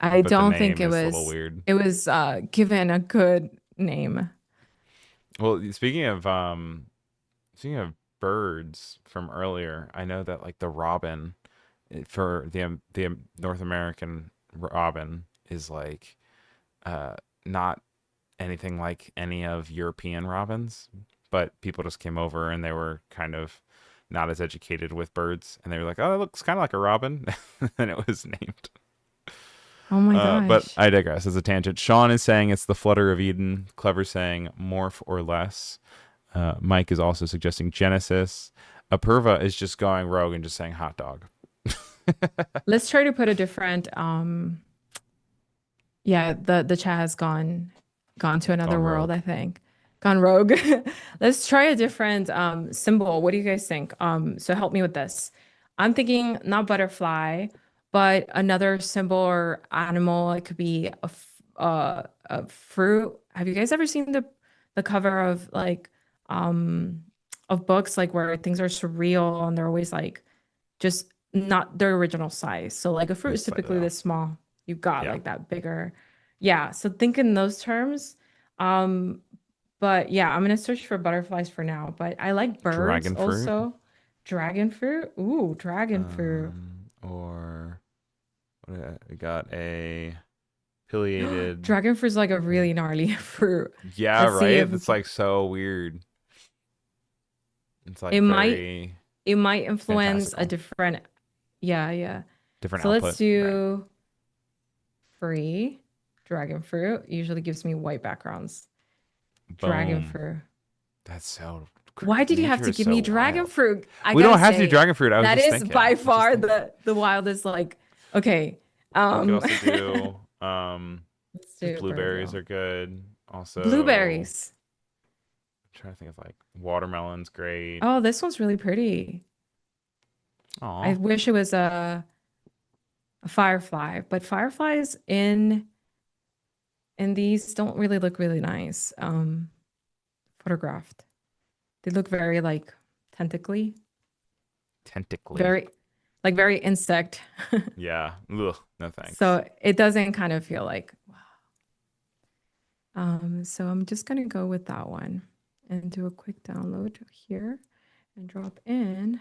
I but the don't think name it is a little was weird. it was given a good name. Well, speaking of birds from earlier, I know that like the robin for the North American robin is like uh not anything like any of European robins, but people just came over and they were kind of not as educated with birds, and they were like, "Oh, it looks kind of like a robin," and it was named. Oh my But gosh. I digress. As a tangent, Sean is saying it's the flutter of Eden. Clever saying morph or less. Mike is also suggesting Genesis. Apurva is just going rogue and just saying hot dog. Let's try to put a different yeah, the chat has gone to another Gone world, rogue. I think. Gone rogue. Let's try a different symbol. What do you guys think? So help me with this. I'm thinking not butterfly, but another symbol or animal. It could be a fruit. Have you guys ever seen the cover of books like where things are surreal and they're always like just not their original size. So like a fruit is Just slightly typically off. this small. You got Yeah. like that bigger. Yeah. So think in those terms. Um, but yeah, I'm gonna search for butterflies for now. But I like birds Dragon fruit. also. Dragon fruit. Ooh, dragon fruit. Or we got a pileated. Dragon fruit is like a really gnarly fruit. Yeah, Let's see right. if It's like so weird. It's like it might very it might influence a fantastical. different. Yeah, yeah. Different So let's output. Right. do free dragon fruit. Usually gives me white backgrounds. Dragon Boom. fruit. That's so Why did you have nature to is give so me dragon wild. fruit? I We gotta don't have to do say, dragon fruit. I was that just is thinking. by I was just far thinking. the wildest. Like, okay, We could um, also do let's just do bird blueberries wheel. are good. Also, Blueberries. I'm trying to think of like watermelon's great. Oh, this one's really pretty. I Aw. wish it was a firefly, but fireflies in these don't really look really nice. Photographed. They look very like tentacly, Tentacly. very like very insect. Yeah. Ugh, no thanks. So it doesn't kind of feel like so I'm just gonna go with that one and do a quick download here and drop in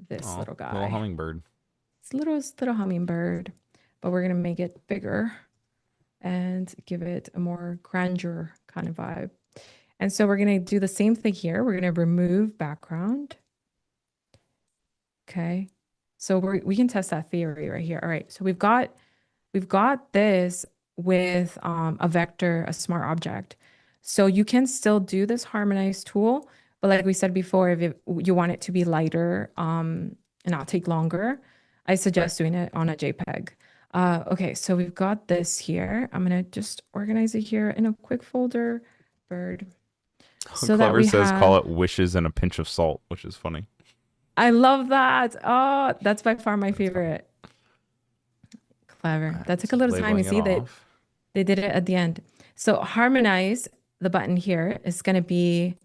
this Oh, little little guy. hummingbird. It's little hummingbird, but we're gonna make it bigger and give it a more grandeur kind of vibe. And so we're gonna do the same thing here. We're gonna remove background. Okay. So we can test that theory right here. All right. So we've got this with a vector, a smart object. So you can still do this harmonize tool, but like we said before, if you want it to be lighter and not take longer, I Right. suggest doing it on a JPEG. Okay, so we've got this here. I'm gonna just organize it here in a quick folder, bird, so that Clever we says have. call it wishes and a pinch of salt, which is funny. I love that. Oh, that's by far my That's funny. favorite. Clever. All right, That took a just little time. You labeling it see that off. they did it at the end. So harmonize, the button here is going to be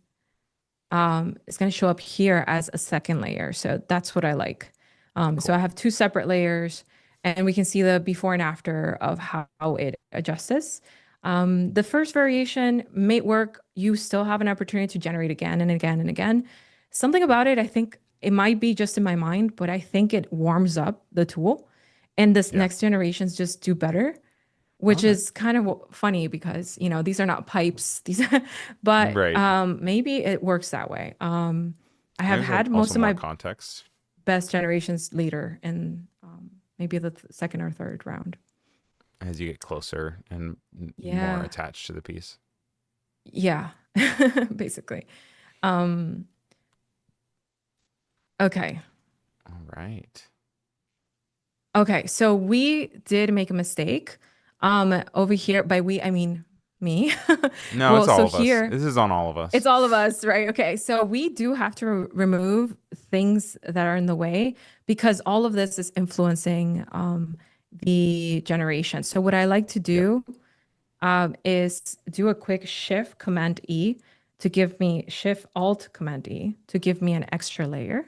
it's going to show up here as a second layer. So that's what I like. So I Cool. have two separate layers and we can see the before and after of how it adjusts. The first variation may work. You still have an opportunity to generate again and again and again. Something about it, I think it might be just in my mind, but I think it warms up the tool and this Yeah. next generations just do better, which Okay. is kind of funny because these are not pipes, these but Right. maybe it works that way. I have There's had also most of more my context best generations later in maybe the second or third round. as you get closer and more Yeah, attached to the piece. yeah. Basically. um okay. All right. Okay, so we did make a mistake. Over here, by we, I mean me. No, it's Well, so all of us. here, This is on all of it's us. all of us, right? Okay, so we do have to remove things that are in the way because all of this is influencing the generation. So what I like to Yep. do is do a quick Shift Command E to give me Shift Alt Command E to give me an extra layer.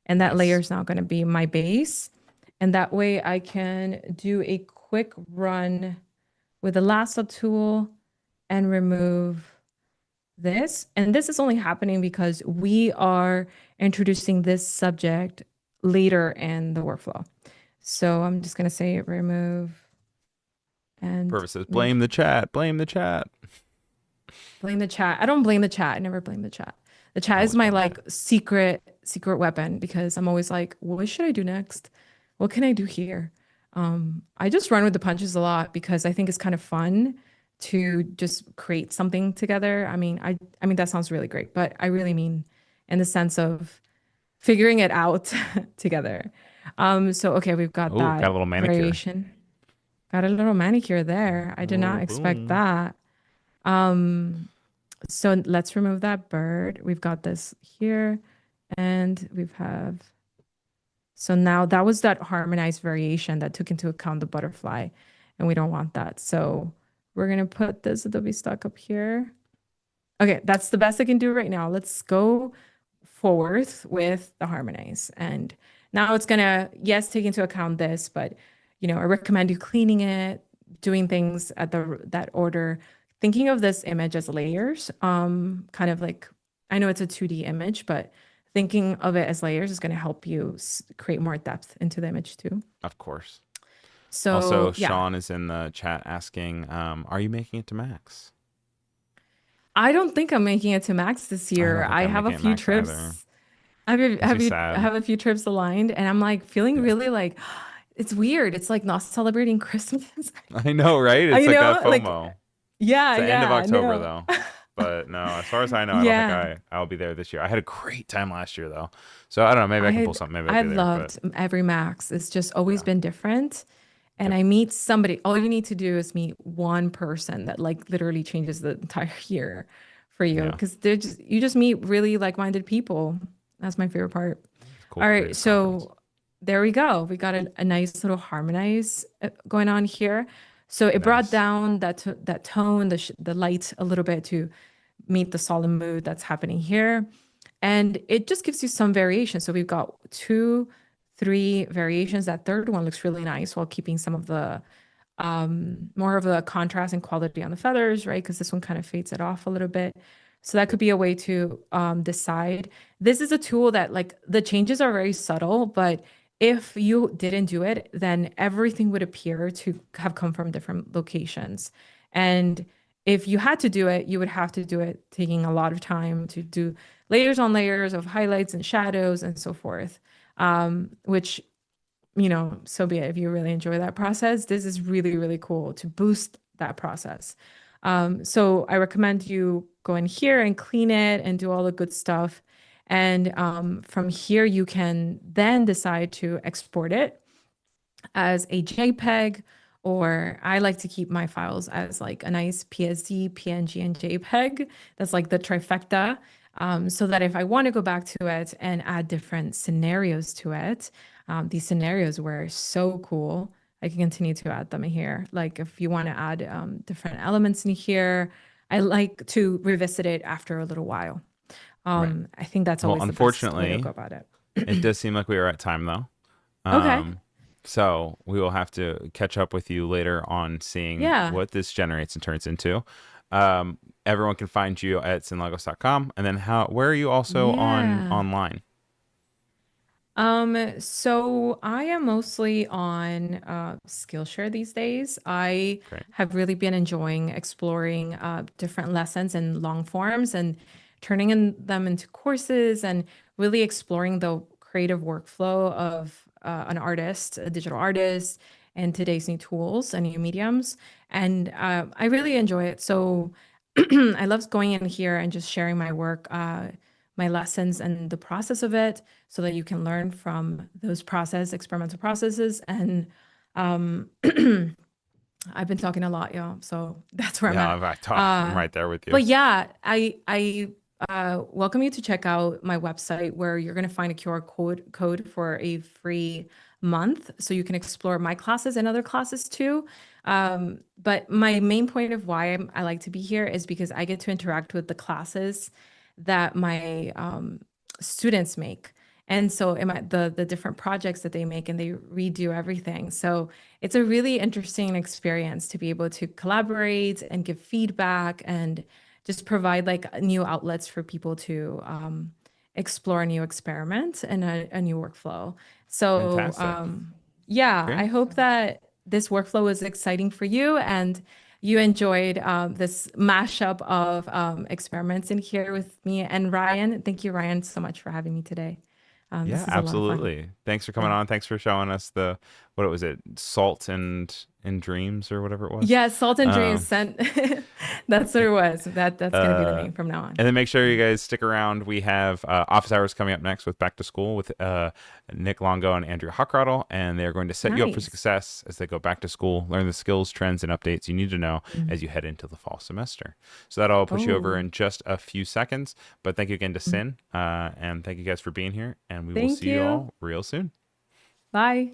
And that layer Nice. is now going to be my base. And that way I can do a quick run with the lasso tool and remove this. And this is only happening because we are introducing this subject later in the workflow. So I'm just going to say remove and Purpose says make blame the chat. Blame the chat. blame the chat. I don't blame the chat. I never blame the chat. The chat is Always my blame the like chat. secret weapon because I'm always like, what should I do next? What can I do here? I just run with the punches a lot because I think it's kind of fun to just create something together. I mean that sounds really great, but I really mean in the sense of figuring it out together. So okay, we've got Oh, got a that little manicure. variation. Got a little manicure there. I did Oh, not expect boom. that. Um, so let's remove that bird. We've got this here and so now that was that harmonized variation that took into account the butterfly and we don't want that. So we're going to put this Adobe stock up here. Okay, that's the best I can do right now. Let's go forward with the harmonize. And Now it's gonna, yes, take into account this, but I recommend you cleaning it, doing things at that order, thinking of this image as layers, kind of like, I know it's a 2D image, but thinking of it as layers is going to help you create more depth into the image too. Of course. Also, So yeah, Sean is in the chat asking, are you making it to Max? I don't think I'm making it to Max this I year. don't think I I'm have a making it few Max either. trips. Makes me sad. Have a few trips aligned, and I'm like feeling Yeah. really like it's weird. It's like not celebrating Christmas. I know, right? It's like a Like FOMO. It's yeah, the end of yeah, October no. though. But no, as far as I know, I don't think Yeah. I'll be there this year. I had a great time last year though. So I don't know, maybe I can pull something. Maybe I'll I be there. But loved every Max. It's just always yeah. been different. And Yep. I meet somebody, all you need to do is meet one person that like literally changes the entire year for you Yeah. because you just meet really like-minded people. That's my favorite part. It's a cool All right, creative conference. so there we go. We got a nice little harmonize going on here. So it brought Nice. down that tone, the light a little bit to meet the solemn mood that's happening here. And it just gives you some variation. So we've got two, three variations. That third one looks really nice while keeping some of the more of the contrast and quality on the feathers, right? Because this one kind of fades it off a little bit. So that could be a way to decide. This is a tool that like the changes are very subtle, but if you didn't do it, then everything would appear to have come from different locations. And if you had to do it, you would have to do it taking a lot of time to do layers on layers of highlights and shadows and so forth, which so be it. If you really enjoy that process, this is really, really cool to boost that process. So I recommend you go in here and clean it and do all the good stuff. And from here, you can then decide to export it as a JPEG, or I like to keep my files as like a nice PSD, PNG, and JPEG. That's like the trifecta. So that if I want to go back to it and add different scenarios to it, these scenarios were so cool. I can continue to add them in here. Like if you want to add different elements in here, I like to revisit it after a little while. Right. I think that's Well, always the best way to go unfortunately, about it. it does seem like we are at time though. Okay. Um, so we will have to catch up with you later on seeing Yeah. what this generates and turns into. Everyone can find you at cynlagos.com. And then where are you also on Yeah. online? So I am mostly on Skillshare these days. I Great. have really been enjoying exploring different lessons and long forms and turning them into courses and really exploring the creative workflow of an artist, a digital artist, and today's new tools and new mediums. And I really enjoy it. So I love going in here and just sharing my work, my lessons, and the process of it so that you can learn from those experimental processes. And um, I've been talking a lot, y'all. So that's where I'm Yeah, at. I talk. I'm Uh, right there with you. but yeah, I welcome you to check out my website where you're going to find a QR code for a free month so you can explore my classes and other classes too. But my main point of why I like to be here is because I get to interact with the classes that my students make. And so the different projects that they make and they redo everything. So it's a really interesting experience to be able to collaborate and give feedback and just provide like new outlets for people to explore a new experiment and a new workflow. So Fantastic. yeah, Great. I hope that this workflow is exciting for you and you enjoyed this mashup of experiments in here with me and Ryan. Thank you, Ryan, so much for having me today. Yeah, This is a lot of fun. absolutely. Thanks for coming Yeah. on. Thanks for showing us what was it? Salt and dreams or whatever it was. Yeah, Salt and Dreams Um, sent. That's what it was. That's gonna be the uh, name from now on. And then make sure you guys stick around. We have office hours coming up next with Back to School with Nick Longo and Andrea Huckroddle, and they're going to set you up for Nice. success as they go back to school, learn the skills, trends, and updates you need to know Mm. as you head into the fall semester. So that'll push you over Oh, in just a few seconds. But thank you again to mm. Cyn, and thank you guys for being here, and we will Thank see you you. all real soon. Bye.